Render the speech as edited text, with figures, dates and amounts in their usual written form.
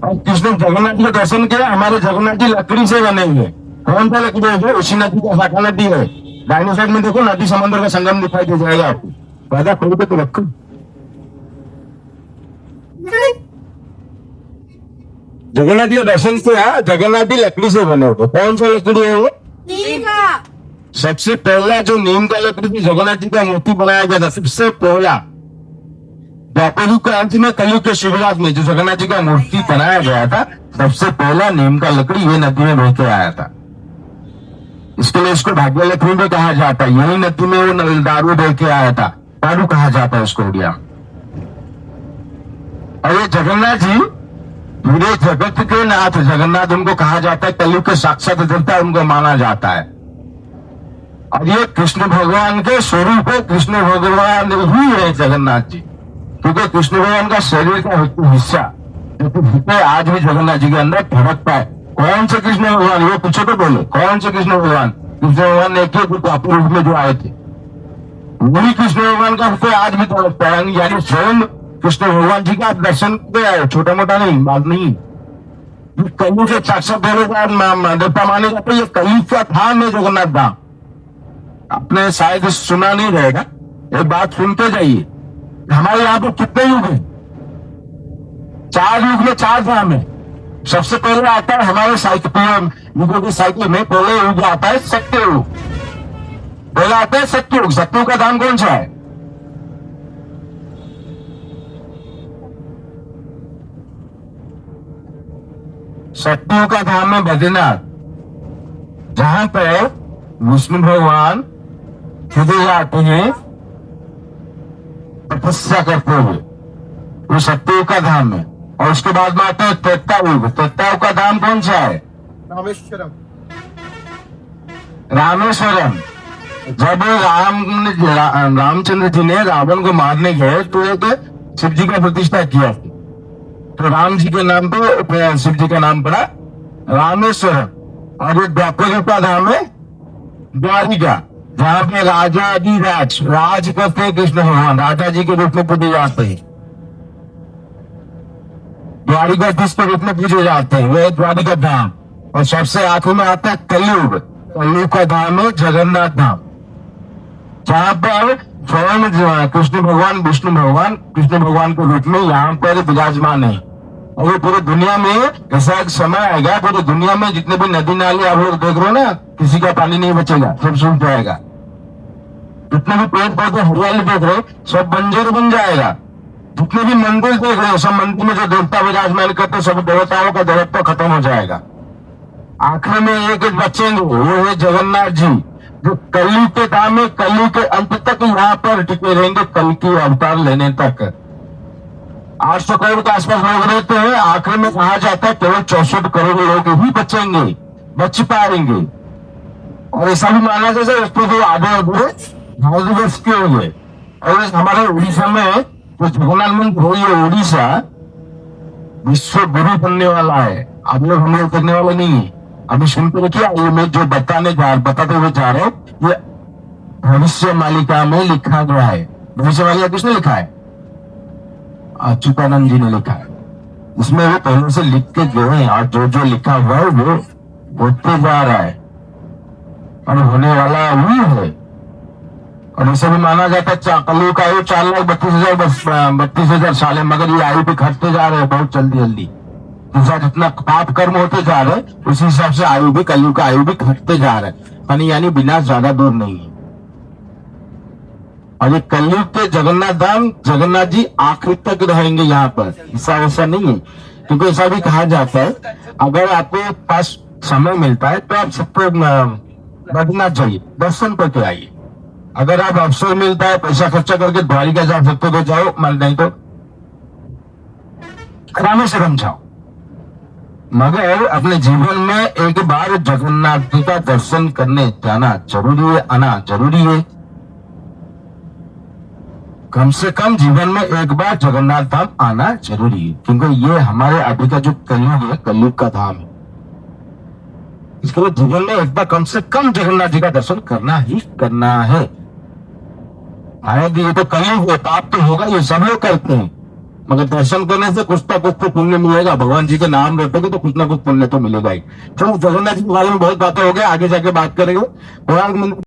और किसने जगन्नाथ जी का दर्शन किया? हमारे जगन्नाथ जी लकड़ी से बने हुए। कौन सा लकड़ी है? उसी नदी का शाखा नदी है। दाहिने साइड में देखो, नदी समंदर का संगम दिखाई दे जाएगा आपको। पैदा खोल के तो रखो। जगन्नाथ जी का दर्शन किया, जगन्नाथ जी लकड़ी से बने हुए। कौन सा लकड़ी है वो? सबसे पहला जो नीम का लकड़ी से जगन्नाथ जी का मूर्ति बनाया गया था, सबसे पहला द्वापर क्रांति में, कलयुग के शिवराज में जो जगन्नाथ जी का मूर्ति बनाया गया था, सबसे पहला नीम का लकड़ी ये नदी में बह के आया था। इसके लिए इसको भाग्य लक्ष्मी भी कहा जाता है। यही नदी में वो दारू बह के आया था, दारू कहा जाता है उसको उड़िया। और ये जगन्नाथ जी पूरे जगत के नाथ जगन्नाथ उनको कहा जाता है, कलयुग के साक्षात देवता उनको माना जाता है। और ये कृष्ण भगवान के स्वरूप है, कृष्ण भगवान ही है जगन्नाथ जी। क्योंकि कृष्ण भगवान का शरीर का हिस्सा जो आज भी जगन्नाथ जी के अंदर फड़कता है। कौन से कृष्ण भगवान? वो पूछो तो बोले, कौन से कृष्ण भगवान? कृष्ण भगवान ने एक द्वापर रूप में जो आए थे, वही कृष्ण भगवान का हिस्सा आज भी फड़कता है। यानी स्वयं कृष्ण भगवान जी का दर्शन किया है, छोटा मोटा नहीं, बात नहीं। कलयुग के साक्षात देवता माने जाते, ये कलयुग का धाम है जगन्नाथ धाम। आपने शायद सुना नहीं रहेगा, एक बात सुनते जाइए। हमारे यहाँ पे कितने युग हैं? 4 युग में 4 धाम है। सबसे पहले आता है हमारे साहित्य युगों के साहित्य में, पहले युग आता है सत्ययुग। पहला आता है सत्ययुग। सत्ययुग का धाम कौन सा है? सत्ययुग का धाम है बद्रीनाथ, जहां पर विष्णु भगवान हृदय आते हैं तपस्या करते हुए, वो सत्ययुग का धाम है। और उसके बाद में आता है त्रेतायुग। त्रेतायुग का धाम कौन सा है? रामेश्वरम। रामेश्वरम। जब रामचंद्र जी ने रावण को मारने गए तो एक शिव जी का प्रतिष्ठा किया, तो राम जी के नाम पर शिव जी का नाम पड़ा रामेश्वरम। और ये द्वापर का धाम है द्वारिका, जहाँ पे राजा अधिराज राज करते हैं कृष्ण भगवान, राजा जी के रूप में पूजे जाते हैं, द्वारिकाधीश के रूप में पूजे जाते हैं, वह द्वारिका धाम। और सबसे आखिर में आता है कलयुग। कलयुग का धाम है जगन्नाथ धाम, जहाँ पर स्वयं कृष्ण भगवान विष्णु भगवान कृष्ण भगवान के रूप में यहाँ पर विराजमान है। और ये पूरी दुनिया में ऐसा एक समय आएगा, पूरी दुनिया में जितने भी नदी नाले आप लोग देख रहे हो ना, किसी का पानी नहीं बचेगा, सब सूख जाएगा। जितने भी पेड़ पौधे हरियाली देख रहे सब बंजर बन जाएगा। जितने भी मंदिर देख रहे हो, सब मंदिर में जो देवता विराजमान करते सब देवताओं का देवत्व खत्म हो जाएगा। आखिर में एक बचेंगे, वो है जगन्नाथ जी, जो कलयुग के धाम में कलयुग के अंत तक यहाँ पर टिके रहेंगे, कल की अवतार लेने तक। 800 करोड़ के आसपास लोग रहते हैं। आखिर में कहा जाता है केवल 64 करोड़ लोग ही बचेंगे, बच पाएंगे। और ऐसा भी माना जाता है उसको जो आधे अधूरे वर्ष के हो गए। और हमारे उड़ीसा में जो जगन्नाथ मंदिर हो, ये उड़ीसा विश्व गुरु बनने वाला है। आप लोग हम लोग करने वाले नहीं है। अभी सुनते रखिए, ये मैं जो बताते हुए जा रहे हैं, ये भविष्य मालिका में लिखा गया है। भविष्य मालिका किसने लिखा है? अच्युतानंद जी ने लिखा है। उसमें वो पहले से लिख के गए हैं, और जो जो लिखा हुआ है वो होते जा रहा है और होने वाला भी है। और इसे भी माना जाता है कलयुग का आयु 4,32,000 साल है, मगर ये आयु भी घटते जा रहे हैं बहुत जल्दी जल्दी। जितना पाप कर्म होते जा रहे हैं, उसी हिसाब से आयु भी, कलयुग का आयु भी घटते जा रहा है। यानी बिना ज्यादा दूर नहीं है। और ये कलयुग के जगन्नाथ धाम, जगन्नाथ जी आखिर तक रहेंगे यहाँ पर, ऐसा वैसा नहीं है। क्योंकि ऐसा भी कहा जाता है, अगर आपको पास समय मिलता है तो आप सबको बद्रीनाथ जाइए, दर्शन करके आइए। अगर आप अवसर मिलता है, पैसा खर्चा करके द्वारिका जा सकते तो जाओ, नहीं तो रामेश्वरम जाओ। मगर अपने जीवन में एक बार जगन्नाथ जी का दर्शन करने जाना जरूरी है, आना जरूरी है। कम से कम जीवन में एक बार जगन्नाथ धाम आना जरूरी है, क्योंकि ये हमारे अभी का जो कलयुग है, कलयुग का धाम है। इसके लिए जीवन में एक बार कम से कम जगन्नाथ जी का दर्शन करना ही करना है। ये तो कलयुग है, पाप तो होगा, ये सब लोग करते हैं। मगर दर्शन करने से कुछ ना कुछ तो पुण्य मिलेगा। भगवान जी का नाम रटोगे तो कुछ ना कुछ पुण्य तो मिलेगा ही। तो जगन्नाथ जी के बारे में बहुत बातें हो गई, आगे जाके बात करेंगे। भगवान